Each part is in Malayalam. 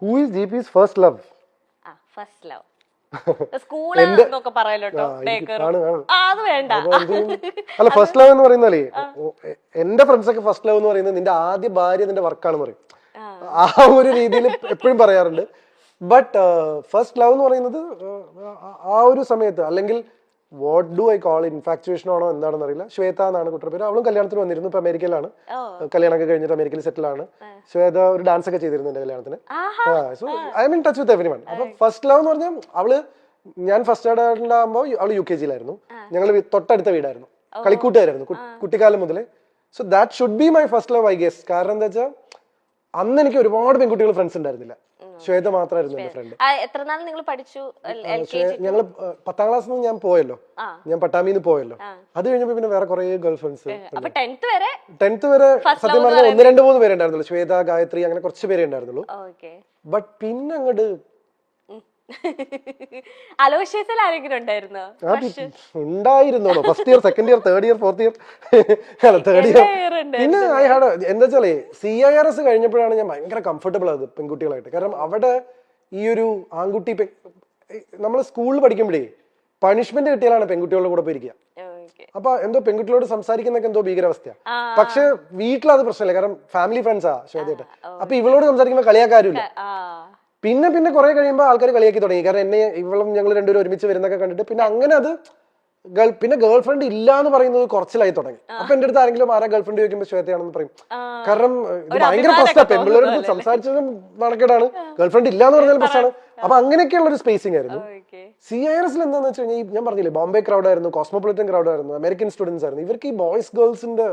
Who is GP's first love? First love സ്കൂളൊക്കെ പറയല്ലോ. അത് വേണ്ട. അല്ല, ഫസ്റ്റ് ലവ് എന്ന് പറയുന്നാലേ എന്റെ ഫ്രണ്ട്സ് ഒക്കെ ഫസ്റ്റ് ലവ് എന്ന് പറയുന്നത് നിന്റെ ആദ്യ ഭാര്യ നിന്റെ വർക്കാണെന്ന് പറയും. ആ ഒരു രീതിയിൽ എപ്പോഴും പറയാറുണ്ട്. ബട്ട് ഫസ്റ്റ് ലവ് എന്ന് പറയുന്നത് ആ ഒരു സമയത്ത്, അല്ലെങ്കിൽ what do I call infatuation ആണോ എന്താണെന്ന് അറിയില്ല. ശ്വേത എന്നാണ് കുട്ടിയുടെ പേര്. അവളും കല്യാണത്തിന് വന്നിരുന്നു. ഇപ്പൊ അമേരിക്കയിലാണ്. കല്യാണമൊക്കെ കഴിഞ്ഞിട്ട് അമേരിക്കയിൽ സെറ്റിൽ ആണ്. ശ്വേത ഒരു ഡാൻസ് ഒക്കെ ചെയ്തിരുന്നു എന്റെ കല്യാണത്തിന്. So I M in touch with every one. അപ്പൊ ഫസ്റ്റ് ലവ് എന്ന് പറഞ്ഞാൽ അവള്, ഞാൻ ഫസ്റ്റ് ഉണ്ടാകുമ്പോൾ അവള് UKG-ലായിരുന്നു. ഞങ്ങൾ തൊട്ടടുത്ത വീടായിരുന്നു, കളിക്കൂട്ടുകാരായിരുന്നു കുട്ടിക്കാലം മുതലേ. So that should be my first love I guess. കാരണം എന്താ വെച്ചാൽ അന്ന് എനിക്ക് ഒരുപാട് പെൺകുട്ടികൾ ഫ്രണ്ട്സ് ഉണ്ടായിരുന്നില്ല. ശ്വേത മാത്രമായിരുന്നു എന്റെ ഫ്രണ്ട്. എത്ര നാൾ നിങ്ങൾ പഠിച്ചു? ഞങ്ങള് 10ാം ക്ലാസ്സിൽ ഞാൻ പോയല്ലോ, ഞാൻ പട്ടാമിന്ന് പോയല്ലോ. അത് കഴിഞ്ഞപ്പോ പിന്നെ വേറെ കുറെ ഗേൾ ഫ്രണ്ട്സ്. 10th വരെ സത്യം പറഞ്ഞാൽ 1, 2, 3 പേരെ ഉണ്ടായിരുന്നുള്ളൂ. ശ്വേത, ഗായത്രി, അങ്ങനെ കുറച്ച് പേരെ ഉണ്ടായിരുന്നുള്ളൂ. ബട്ട് പിന്നെ അങ്ങോട്ട് അലോഷ്യത്തിൽ ആരെങ്കിലും ഉണ്ടായിരുന്നോ? ഉണ്ടായിരുന്നോ? First year, second year, third year, fourth year, third year. പിന്നെ ഐ ഹാഡ്, എന്താ വെച്ചാലേ CIRS കഴിഞ്ഞപ്പോഴാണ് ഞാൻ ഭയങ്കര കംഫർട്ടബിൾ ആയത് പെൺകുട്ടികളായിട്ട്. കാരണം അവിടെ ഈ ഒരു ആൺകുട്ടി, നമ്മൾ സ്കൂളിൽ പഠിക്കുമ്പോഴേ പണിഷ്മെന്റ് കിട്ടിയാലാണ് പെൺകുട്ടികളുടെ കൂടെ പോയിരിക്കുക. അപ്പൊ എന്തോ പെൺകുട്ടികളോട് സംസാരിക്കുന്നൊക്കെ എന്തോ ഭീകരാവസ്ഥ. പക്ഷെ വീട്ടിലത് പ്രശ്നമില്ല, കാരണം ഫാമിലി ഫ്രണ്ട്സാ ശ്വേതയായിട്ട്. അപ്പൊ ഇവളോട് സംസാരിക്കുമ്പോൾ കളിയാക്കാരുമില്ല. പിന്നെ കുറെ കഴിയുമ്പോൾ ആൾക്കാർ കളിയാക്കി തുടങ്ങി. കാരണം എന്നെ ഇവളും ഞങ്ങൾ രണ്ടുപേരും ഒരുമിച്ച് വരുന്നൊക്കെ കണ്ടിട്ട് പിന്നെ അങ്ങനെ അത് പിന്നെ ഗേൾ ഫ്രണ്ട് ഇല്ല എന്ന് പറയുന്നത് കുറച്ചിലായി തുടങ്ങി. അപ്പൊ എന്റെ അടുത്ത് ആരെങ്കിലും ആരാ ഗേൾ ഫ്രണ്ട് ചോദിക്കുമ്പോൾ ശ്വേതയാണെന്ന് പറയും. കാരണം ഇത് ഭയങ്കര പ്രശ്നമാണ്, പെൺപിള്ളേരുടെ സംസാരിച്ചതും നടക്കേടാണ്, ഗേൾ ഫ്രണ്ട് ഇല്ല എന്ന് പറഞ്ഞാൽ പ്രശ്നമാണ്. അപ്പൊ അങ്ങനെയൊക്കെയുള്ള ഒരു സ്പേസിംഗ് ആയിരുന്നു. CIRS-ൽ എന്താന്ന് വെച്ച് കഴിഞ്ഞാൽ ഞാൻ പറഞ്ഞില്ലേ, ബോംബെ ക്രൗഡ് ആയിരുന്നു, കോസ്മോപൊളിറ്റൻ ക്രൗഡ് ആയിരുന്നു, അമേരിക്കൻ സ്റ്റുഡൻസ് ആയിരുന്നു. ഇവർക്ക് ഈ ബോയ്സ് ഗേൾസിന്റെ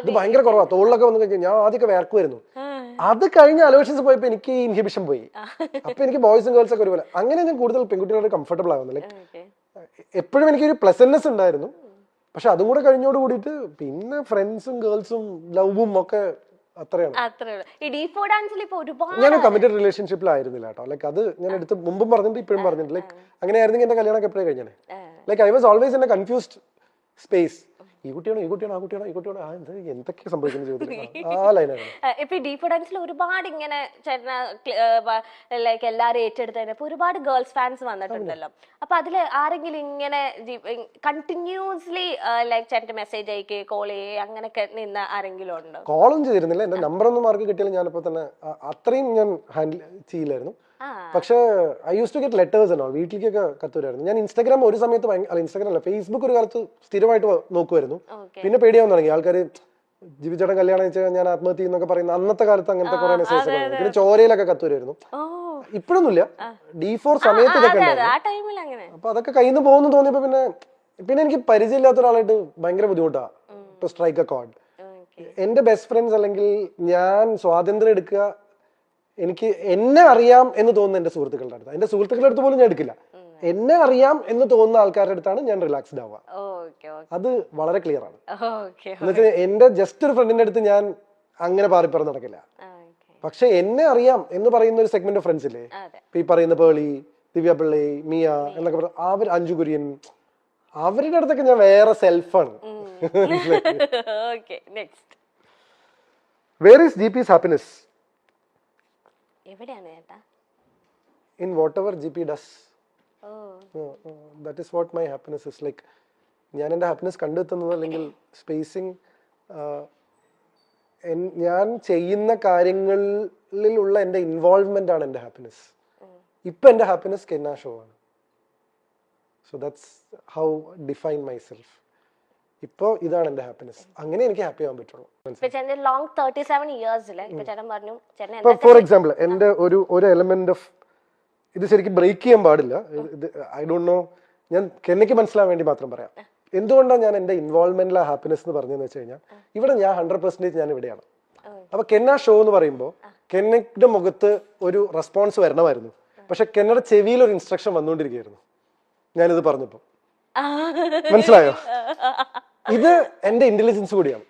ഇത് ഭയങ്കര കുറവാണ്. തോളിലൊക്കെ വന്നു കഴിഞ്ഞാൽ ഞാൻ ആദ്യമൊക്കെ വേർക്കുമായിരുന്നു. അത് കഴിഞ്ഞ അലോഷൻസ് പോയപ്പോ എനിക്ക് ഈ ഇൻഹിബിഷൻ പോയി. അപ്പൊ എനിക്ക് ബോയ്സും ഗേൾസ് ഒക്കെ ഒരുപോലെ. അങ്ങനെ ഞാൻ കൂടുതൽ പെൺകുട്ടികളോട് കംഫർട്ടബിൾ ആവുന്നു. ലൈക്ക് എപ്പോഴും എനിക്കൊരു പ്ലസന്റ്നെസ് ഉണ്ടായിരുന്നു. പക്ഷെ അതും കൂടെ കഴിഞ്ഞോട് കൂടിയിട്ട് പിന്നെ ഫ്രണ്ട്സും ഗേൾസും ലവും ഒക്കെ അത്രയാണ്. ഞാൻ കമ്മിറ്റഡ് റിലേഷൻഷിപ്പിലായിരുന്നില്ല കേട്ടോ. ലൈക്ക് അത് ഞാൻ എടുത്ത് മുമ്പും പറഞ്ഞിട്ട് ഇപ്പോഴും പറഞ്ഞിട്ട്, ലൈക്ക് അങ്ങനെയായിരുന്നെങ്കിൽ എന്റെ കല്യാണം എപ്പോഴും കഴിഞ്ഞേ. Like I was always in A confused space. ഈ കുട്ടിയാണോ, ഈ കുട്ടിയാണോ, ആ കുട്ടിയാണോ, ഈ കുട്ടിയാണോ, എന്തൊക്കെ സംഭവിക്കുന്ന ജീവിതത്തിൽ ആ ലൈനാണ്. ഇപ്പൊ ഡീപ്പ് ഡാൻസിൽ ഒരുപാട് ഇങ്ങനെ ലൈക്ക് എല്ലാരും ഏറ്റെടുത്തതിന് ഒരുപാട് ഗേൾസ് ഫാൻസ് വന്നിട്ടുണ്ടല്ലോ. അപ്പൊ അതില് ആരെങ്കിലും ഇങ്ങനെ കണ്ടിന്യൂസ്ലി ലൈക്ക് ചേട്ടന്റെ മെസ്സേജ് അയക്കേ, കോൾ ചെയ്യേ, അങ്ങനെയൊക്കെ നിന്ന് ആരെങ്കിലും ഉണ്ടോ? കോളും ചെയ്തിരുന്നില്ല. എന്റെ നമ്പർ ഒന്നും മാർക്ക് കിട്ടിയാലും ഞാനിപ്പോ തന്നെ അത്രയും ഞാൻ ഹാൻഡിൽ ചെയ്യില്ലായിരുന്നു. പക്ഷെ I use to get letters എന്നോ, വീട്ടിലേക്കൊക്കെ കത്തുവരായിരുന്നു. ഞാൻ ഇൻസ്റ്റാഗ്രാം ഒരു സമയത്ത് ഇൻസ്റ്റാഗ്രാം അല്ല, ഫേസ്ബുക്ക് ഒരു കാലത്ത് സ്ഥിരമായിട്ട് നോക്കുമായിരുന്നു. പിന്നെ പേടിയാവാൻ തുടങ്ങി. ആൾക്കാർ ജീവിച്ചേട്ടൻ കല്യാണം വെച്ചാൽ ഞാൻ ആത്മഹത്യ എന്നൊക്കെ പറയുന്ന അന്നത്തെ കാലത്ത് അങ്ങനത്തെ കുറെ മെസ്സേജ് ഒക്കെ. പിന്നെ ചോരയിലൊക്കെ കത്തുവരായിരുന്നു. ഇപ്പോഴൊന്നുമില്ല, D4 സമയത്ത് ഇതൊക്കെ ഉണ്ടായിരുന്നു. അപ്പൊ അതൊക്കെ കയ്യിൽ നിന്ന് പോകുന്നു തോന്നിയപ്പോ പിന്നെ എനിക്ക് പരിചയമില്ലാത്ത ഒരാളായിട്ട് ഭയങ്കര ബുദ്ധിമുട്ടാണ് ടു സ്ട്രൈക്ക് എ കോർഡ്. എന്റെ ബെസ്റ്റ് ഫ്രണ്ട്സ് അല്ലെങ്കിൽ ഞാൻ സ്വാതന്ത്ര്യം എടുക്കുക, എനിക്ക് എന്നെ അറിയാം എന്ന് തോന്നുന്ന എന്റെ സുഹൃത്തുക്കളുടെ അടുത്ത്, എന്റെ സുഹൃത്തുക്കളുടെ അടുത്ത് പോലും ഞാൻ എടുക്കില്ല. എന്നെ അറിയാം എന്ന് തോന്നുന്ന ആൾക്കാരുടെ അടുത്താണ് ഞാൻ റിലാക്സ്ഡ് ആവുക. അത് വളരെ ക്ലിയർ ആണ്. എന്നുവെച്ചാൽ എന്റെ ജസ്റ്റ് ഒരു ഫ്രണ്ടിന്റെ അടുത്ത് ഞാൻ അങ്ങനെ പാറിപ്പറന്ന് നടക്കില്ല. പക്ഷെ എന്നെ അറിയാം എന്ന് പറയുന്ന ഒരു സെഗ്മെന്റ് ഓഫ് ഫ്രണ്ട്സ് ഇല്ലേ, ഇപ്പൊ ഈ പറയുന്ന പേളി, ദിവ്യ പിള്ളി, മിയ എന്നൊക്കെ പറഞ്ഞ അവർ, അഞ്ജു കുര്യൻ, അവരുടെ അടുത്തൊക്കെ ഞാൻ വേറെ സെൽഫാണ്. Where is GP's happiness? In whatever GP does. That is what my happiness is. Like ഞാൻ എൻ്റെ ഹാപ്പിനെസ് കണ്ടെത്തുന്നത് അല്ലെങ്കിൽ സ്പേസിങ്, ഞാൻ ചെയ്യുന്ന കാര്യങ്ങളിലുള്ള എൻ്റെ ഇൻവോൾവ്മെന്റ് ആണ് എൻ്റെ ഹാപ്പിനെസ്. ഇപ്പൊ എൻ്റെ ഹാപ്പിനെസ് കെന്ന ഷോ ആണ്. So that's how define my self. ഇപ്പൊ ഇതാണ് എന്റെ ഹാപ്പിനെസ്. അങ്ങനെ എനിക്ക് ഹാപ്പി ആവാൻ പറ്റുള്ളൂ. ഫോർ എക്സാമ്പിൾ എന്റെ ഒരു എലമെന്റ് ഓഫ് ഇത് ശരിക്കും ബ്രേക്ക് ചെയ്യാൻ പാടില്ല. ഐ ഡോണ്ട് നോ, ഞാൻ കെന്നയ്ക്ക് മനസ്സിലാൻ വേണ്ടി മാത്രം പറയാം. എന്തുകൊണ്ടാണ് ഞാൻ എന്റെ ഇൻവോൾവ്മെന്റിലെ ഹാപ്പിനെസ് എന്ന് പറഞ്ഞതെന്ന് വെച്ച് കഴിഞ്ഞാൽ, ഇവിടെ ഞാൻ 100% ഞാൻ ഇവിടെയാണ്. അപ്പൊ കെന്ന ഷോ എന്ന് പറയുമ്പോൾ കെന്നയുടെ മുഖത്ത് ഒരു റെസ്പോൺസ് വരണമായിരുന്നു. പക്ഷെ കെന്നയുടെ ചെവിയിൽ ഒരു ഇൻസ്ട്രക്ഷൻ വന്നുകൊണ്ടിരിക്കുകയായിരുന്നു ഞാനിത് പറഞ്ഞപ്പോ. മനസ്സിലായോ? ഇത് എന്റെ ഇന്റലിജൻസ് കൂടിയാണ്.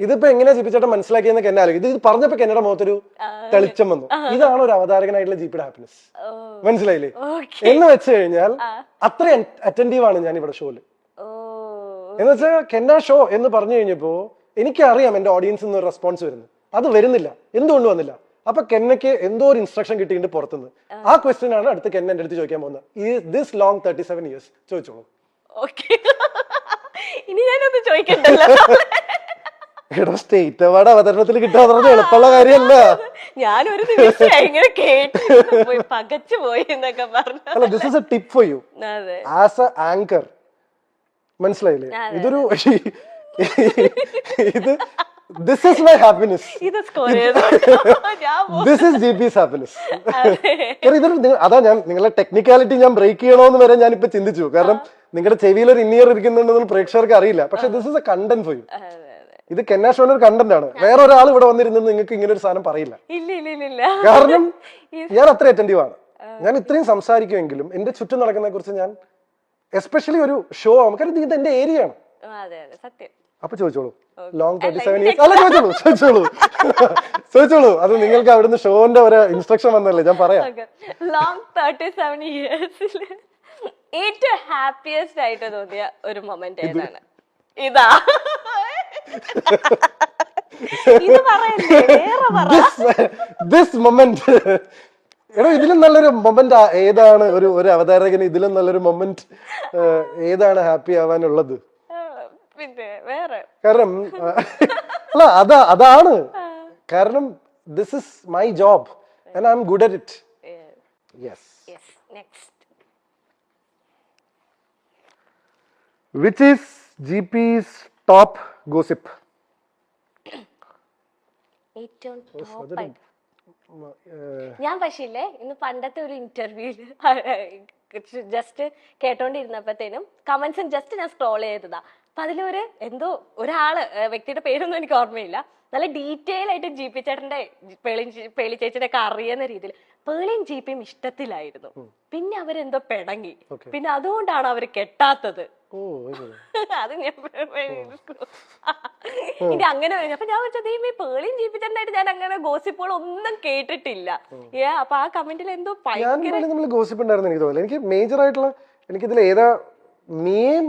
ഇതിപ്പോ എങ്ങനെയാ ജിപിച്ചേട്ടൻ മനസ്സിലാക്കിയെന്ന് കെന്ന ആലോചിക്കും. ഇത് പറഞ്ഞപ്പോ കെന്നയുടെ മുഖത്തൊരു തെളിച്ചം വന്നു. ഇതാണ് ഒരു അവതാരകനായിട്ടുള്ള ജിപിയുടെ ഹാപ്പിനെസ്. മനസ്സിലായില്ലേ? എന്ന് വെച്ച് കഴിഞ്ഞാൽ അത്ര അറ്റൻറ്റീവ് ആണ് ഞാൻ ഇവിടെ ഷോയില്. എന്ന് വെച്ചാൽ കെന്ന ഷോ എന്ന് പറഞ്ഞു കഴിഞ്ഞപ്പോ എനിക്കറിയാം എന്റെ ഓഡിയൻസിൽ നിന്ന് ഒരു റെസ്പോൺസ് വരുന്നു. അത് വരുന്നില്ല. എന്തുകൊണ്ട് വന്നില്ല? അപ്പൊ കെന്നയ്ക്ക് എന്തോ ഒരു ഇൻസ്ട്രക്ഷൻ കിട്ടിയിട്ടുണ്ട് പുറത്തുനിന്ന്. ആ ക്വസ്റ്റ്യൻ ആണ് അടുത്ത് കെന്ന എന്റെ അടുത്ത് ചോദിക്കാൻ പോകുന്നത്. ഈ ദിസ് ലോങ് 37 years ചോദിച്ചോളൂ. ഓക്കെ, ഇനി ഞാനൊന്ന് ചോദിക്കണ്ടല്ലോ. എടോ, സ്റ്റേറ്റ് അവാർഡ് അവതരണത്തിൽ കിട്ടാൻ പറഞ്ഞ എളുപ്പമുള്ള കാര്യമല്ല. ഞാനൊരു നിമിഷം ഇങ്ങനെ കേട്ട് പോയി പകച്ചു പോയി എന്നൊക്കെ പറഞ്ഞു. അല്ല, this is A tip for you അതെ, ആസ് എ ആങ്കർ. മനസ്സിലായില്ലേ? ഇതൊരു ഇത് ദിസ് ഇസ് മൈ ഹാപ്പിനെസ്. ഇത് സ്കോർ ചെയ്തു. This is GP's happiness. അതാ ഞാൻ നിങ്ങളെ ടെക്നിക്കാലിറ്റി ഞാൻ ബ്രേക്ക് ചെയ്യണോന്ന് വരെ ഞാൻ ഇപ്പൊ ചിന്തിച്ചു. കാരണം നിങ്ങളുടെ ചെവിയിൽ ഒരു ഇന്നിയർ ഇരിക്കുന്നുണ്ടെന്ന് പ്രേക്ഷകർക്ക് അറിയില്ല. പക്ഷെ this is A content for you. ഇത് കെന്ന ഷോന്റെ ഒരു കണ്ടന്റ് ആണ്. വേറെ ഒരാൾ ഇവിടെ വന്നിരുന്നത് നിങ്ങൾക്ക് ഇങ്ങനെ ഒരു സാധനം പറയില്ല. കാരണം ഞാൻ അത്ര അറ്റൻറ്റീവ് ആണ്. ഞാൻ ഇത്രയും സംസാരിക്കുമെങ്കിലും എന്റെ ചുറ്റും നടക്കുന്നതിനെ കുറിച്ച് ഞാൻ എസ്പെഷ്യലി ഒരു ഷോ ആവുമ്പോൾ ഇത് എന്റെ ഏരിയ ആണ്. അപ്പൊ ചോദിച്ചോളൂ, ലോങ് 37 years. അല്ല, ചോദിച്ചോളൂ. അത് നിങ്ങൾക്ക് അവിടുന്ന് ഷോന്റെ ഒരു ഇൻസ്ട്രക്ഷൻ വന്നല്ലേ, ഞാൻ പറയാം. ലോങ് 37 yearsൽ ഏറ്റവും ഹാപ്പിയസ്റ്റ് ആയിട്ട് തോന്നിയ ഒരു മൊമെന്റ് ഏതാണ്? ഇതാ, ഇത് പറയല്ലേ, വേറെ പറ. This moment. എടോ, ഇതിലും നല്ലൊരു മൊമെന്റ് ഏതാണ്? ഒരു അവതാരകന് ഇതിലും നല്ലൊരു മൊമെന്റ് ഏതാണ് ഹാപ്പി ആവാനുള്ളത്? പിന്നെ വേറെ കാരണം അല്ല, അതാണ് കാരണം this is my job and I am good at it. Yes. Next, which is GP's top gossip? ഏറ്റവും ടോപ്പ് ആയിട്ട് ഞാൻ പക്ഷേ ഇന്ന് പണ്ടത്തെ ഒരു ഇന്റർവ്യൂല് ജസ്റ്റ് കേട്ടോണ്ടിരുന്നപ്പോഴത്തേനും കമന്റ്സും ജസ്റ്റ് ഞാൻ സ്ക്രോൾ ചെയ്തതാ. അപ്പൊ അതിലൊരു എന്തോ ഒരാള്, വ്യക്തിയുടെ പേരൊന്നും എനിക്ക് ഓർമ്മയില്ല, നല്ല ഡീറ്റെയിൽ ആയിട്ട് GP ചേട്ടന്റെ പേളി ചേച്ചിയുടെ ഒക്കെ അറിയുന്ന രീതിയിൽ പേളിയും GPയും ഇഷ്ടത്തിലായിരുന്നു. പിന്നെ അവരെന്തോ പിണങ്ങി. പിന്നെ അതുകൊണ്ടാണ് അവര് കെട്ടാത്തത്. അത് ഞാൻ ഇനി അങ്ങനെ അപ്പൊ ഞാൻ വെച്ചത് ഈ പേളിയും GP ചേട്ടനായിട്ട് ഞാൻ അങ്ങനെ ഗോസിപ്പുകൾ ഒന്നും കേട്ടിട്ടില്ല. അപ്പൊ ആ കമന്റിൽ എന്തോ ഗോസിപ്പ് ഉണ്ടായിരുന്നു എനിക്ക് തോന്നുന്നു. എനിക്ക് മേജർ ആയിട്ടുള്ള ഇതിൽ ഏതാ മീൻ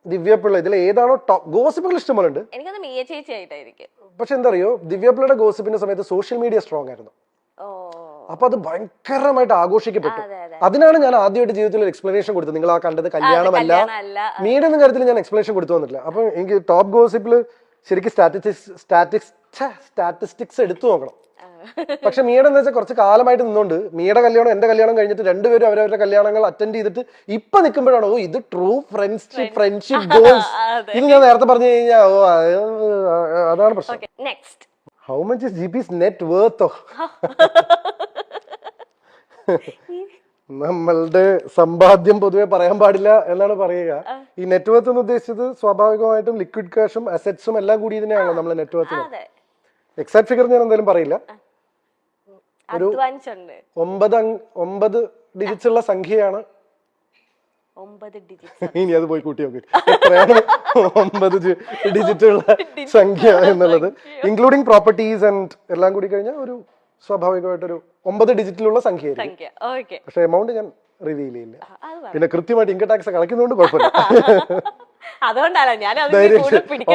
ദിവ്യപിള്ള, ഇതിൽ ഏതാണോ ടോപ്പ് ഗോസിപ്പുകൾ ഇഷ്ടംപോലെ ഉണ്ട്. എനിക്കത് മീയ ചേച്ചി ആയിട്ടായിരിക്കും. പക്ഷെ എന്താ അറിയോ, ദിവ്യപിള്ളയുടെ ഗോസിപ്പിന്റെ സമയത്ത് സോഷ്യൽ മീഡിയ സ്ട്രോങ് ആയിരുന്നു. അപ്പൊ അത് ഭയങ്കരമായിട്ട് ആഘോഷിക്കപ്പെട്ടു. അതിനാണ് ഞാൻ ആദ്യമായിട്ട് ജീവിതത്തിൽ ഒരു എക്സ്പ്ലനേഷൻ കൊടുത്തത്. നിങ്ങൾ ആ കണ്ടത് കല്യാണമല്ല, മീഡിയ എന്ന കാര്യത്തിൽ ഞാൻ എക്സ്പ്ലനേഷൻ കൊടുത്തു വന്നിട്ടില്ല. അപ്പൊ എനിക്ക് ടോപ്പ് ഗോസിപ്പിൽ ശരിക്കും സ്റ്റാറ്റിസ്റ്റിക്സ് എടുത്തു നോക്കണം. പക്ഷെ മീയുടെ എന്ന് വെച്ചാൽ കുറച്ച് കാലമായിട്ട് നിന്നുകൊണ്ട് മീയുടെ കല്യാണം എന്റെ കല്യാണം കഴിഞ്ഞിട്ട് രണ്ടുപേരും അവരവരുടെ കല്യാണങ്ങൾ അറ്റൻഡ് ചെയ്തിട്ട് ഇപ്പൊ നിൽക്കുമ്പോഴാണോ ഇത് ട്രൂ ഫ്രണ്ട്ഷിപ്പ് ഗോൾസ്. ഇത് ഞാൻ നേരത്തെ പറഞ്ഞു കഴിഞ്ഞാൽ അതാണ് പ്രശ്നം. How much is GP's net വർത്തോ? നമ്മളുടെ സമ്പാദ്യം പൊതുവെ പറയാൻ പാടില്ല എന്നാണ് പറയുക. ഈ നെറ്റ് വർത്ത് എന്ന് ഉദ്ദേശിച്ചത് സ്വാഭാവികമായിട്ടും ലിക്വിഡ് ക്യാഷും അസറ്റ്സും എല്ലാം കൂടി ഇതിനെയാണല്ലോ നമ്മൾ നെറ്റ് വർത്ത്. എക്സാക്ട് ഫിഗർ ഞാൻ എന്തായാലും പറയില്ല. ഒരു 9 ഡിജിറ്റ്സ് ഉള്ള സംഖ്യയാണ്. ഇനി അത് പോയി കൂട്ടി നോക്ക് എത്രയാണ് 9 ഡിജിറ്റ് ഉള്ള സംഖ്യ എന്നുള്ളത്, ഇൻക്ലൂഡിങ് പ്രോപ്പർട്ടീസ് ആൻഡ് എല്ലാം കൂടി കഴിഞ്ഞാൽ ഒരു സ്വാഭാവികമായിട്ടൊരു 9 ഡിജിറ്റിലുള്ള സംഖ്യ. പക്ഷെ എമൗണ്ട് ഞാൻ റിവീൽ ചെയ്യില്ല. പിന്നെ കൃത്യമായിട്ട് ഇൻകം ടാക്സ് കളയ്ക്കുന്നതുകൊണ്ട് കുഴപ്പമില്ല.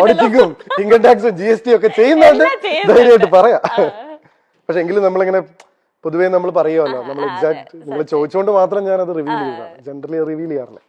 ഓഡിറ്റിങ്ങും ഇൻകം ടാക്സും GST ഒക്കെ ചെയ്യുന്നതുകൊണ്ട് ധൈര്യമായിട്ട് പറയാം. പക്ഷെ എങ്കിലും നമ്മളിങ്ങനെ പൊതുവേ നമ്മൾ പറയുമല്ലോ, നമ്മൾ എക്സാക്ട് നിങ്ങൾ ചോദിച്ചുകൊണ്ട് മാത്രം ഞാൻ അത് റിവീൽ ചെയ്തതാണ്. ജനറലി റിവീൽ ചെയ്യാറില്ല.